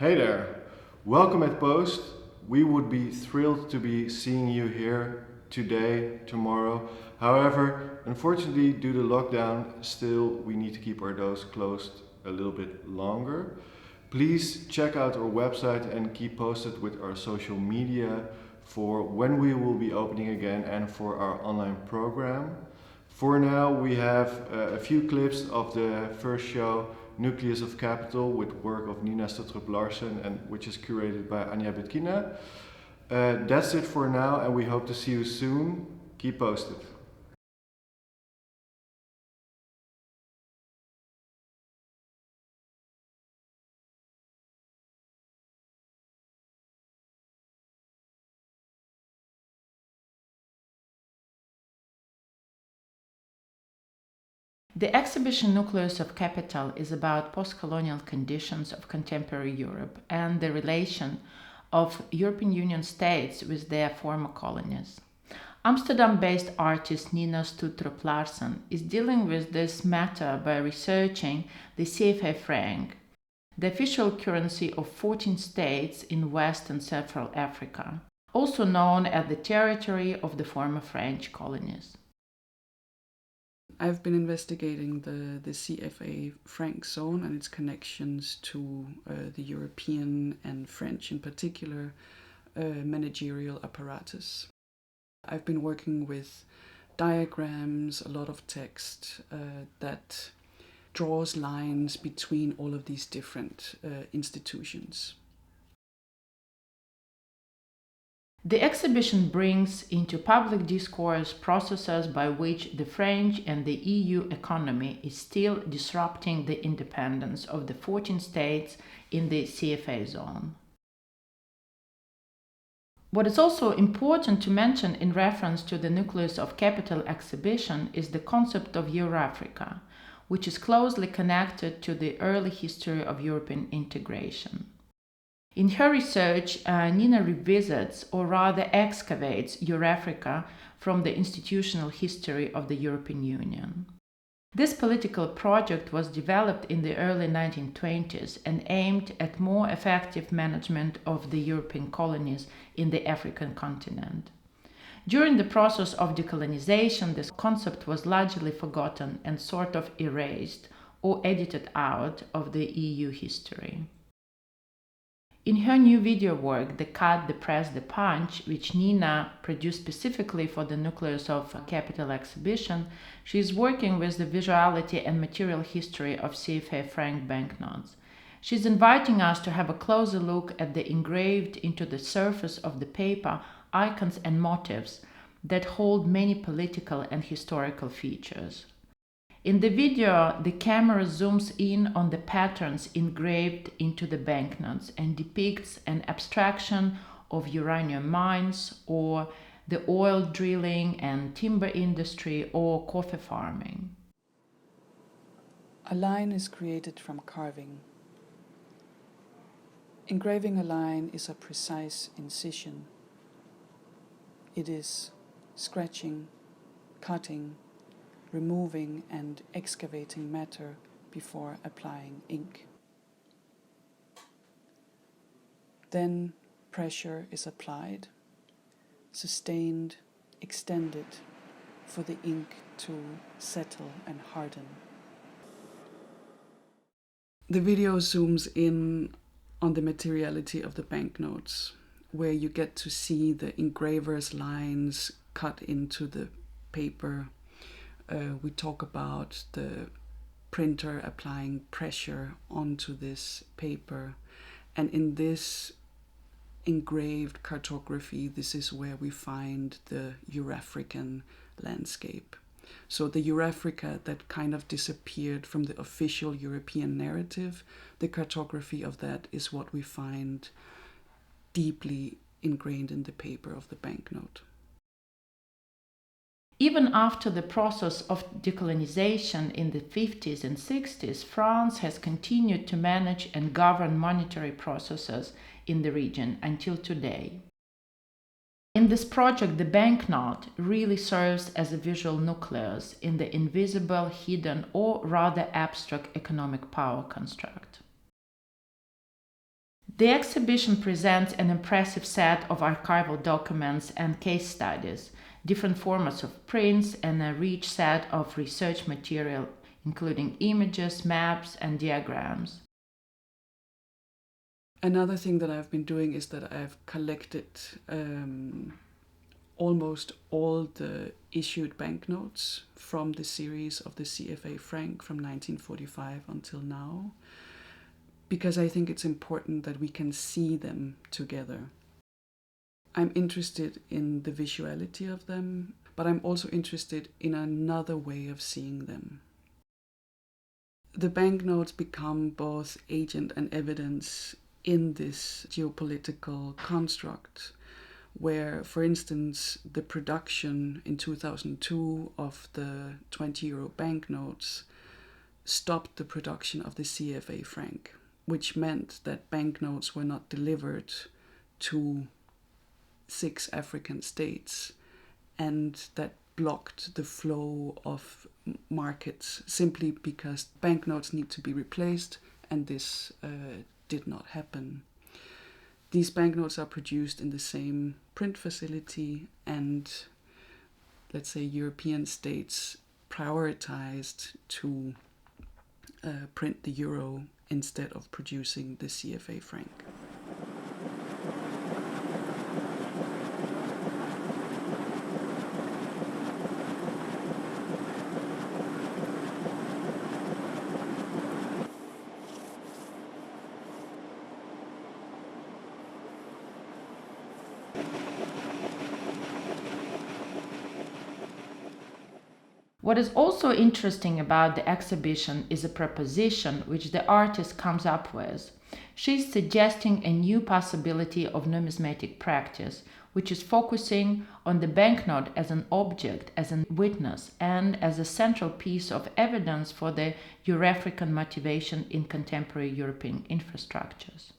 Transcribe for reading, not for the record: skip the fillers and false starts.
Hey there, welcome at Post. We would be thrilled to be seeing you here today, tomorrow. However, unfortunately, due to lockdown, still we need to keep our doors closed a little bit longer. Please check out our website and keep posted with our social media for when we will be opening again and for our online program. For now, we have a few clips of the first show, Nucleus of Capital, with work of Nina Stotrup Larsen, and which is curated by Anja Betkina. That's it for now, and we hope to see you soon. Keep posted. The exhibition Nucleus of Capital is about post-colonial conditions of contemporary Europe and the relation of European Union states with their former colonies. Amsterdam-based artist Nina Stotrup Larsen is dealing with this matter by researching the CFA franc, the official currency of 14 states in West and Central Africa, also known as the territory of the former French colonies. I've been investigating the CFA franc zone and its connections to the European and French in particular managerial apparatus. I've been working with diagrams, a lot of text that draws lines between all of these different institutions. The exhibition brings into public discourse processes by which the French and the EU economy is still disrupting the independence of the 14 states in the CFA zone. What is also important to mention in reference to the Nucleus of Capital exhibition is the concept of Eurafrica, which is closely connected to the early history of European integration. In her research, Nina revisits, or rather excavates, Eurafrica from the institutional history of the European Union. This political project was developed in the early 1920s and aimed at more effective management of the European colonies in the African continent. During the process of decolonization, this concept was largely forgotten and sort of erased or edited out of the EU history. In her new video work, The Cut, the Press, the Punch, which Nina produced specifically for the Nucleus of Capital exhibition, she is working with the visuality and material history of CFA franc banknotes. She's inviting us to have a closer look at the engraved into the surface of the paper icons and motifs that hold many political and historical features. In the video, the camera zooms in on the patterns engraved into the banknotes and depicts an abstraction of uranium mines or the oil drilling and timber industry or coffee farming. A line is created from carving. Engraving a line is a precise incision. It is scratching, cutting, removing and excavating matter before applying ink. Then pressure is applied, sustained, extended for the ink to settle and harden. The video zooms in on the materiality of the banknotes, where you get to see the engraver's lines cut into the paper. We talk about the printer applying pressure onto this paper. And in this engraved cartography, this is where we find the Eurafrican landscape. So the Eurafrica that kind of disappeared from the official European narrative, the cartography of that is what we find deeply ingrained in the paper of the banknote. Even after the process of decolonization in the 50s and 60s, France has continued to manage and govern monetary processes in the region until today. In this project, the banknote really serves as a visual nucleus in the invisible, hidden, or rather abstract economic power construct. The exhibition presents an impressive set of archival documents and case studies, different formats of prints, and a rich set of research material, including images, maps, and diagrams. Another thing that I've been doing is that I've collected almost all the issued banknotes from the series of the CFA franc from 1945 until now, because I think it's important that we can see them together. I'm interested in the visuality of them, but I'm also interested in another way of seeing them. The banknotes become both agent and evidence in this geopolitical construct, where, for instance, the production in 2002 of the 20 euro banknotes stopped the production of the CFA franc, which meant that banknotes were not delivered to 6 African states, and that blocked the flow of markets simply because banknotes need to be replaced, and this did not happen. These banknotes are produced in the same print facility, and let's say European states prioritized to print the euro instead of producing the CFA franc. What is also interesting about the exhibition is a proposition which the artist comes up with. She's suggesting a new possibility of numismatic practice, which is focusing on the banknote as an object, as a witness, and as a central piece of evidence for the Euro-African motivation in contemporary European infrastructures.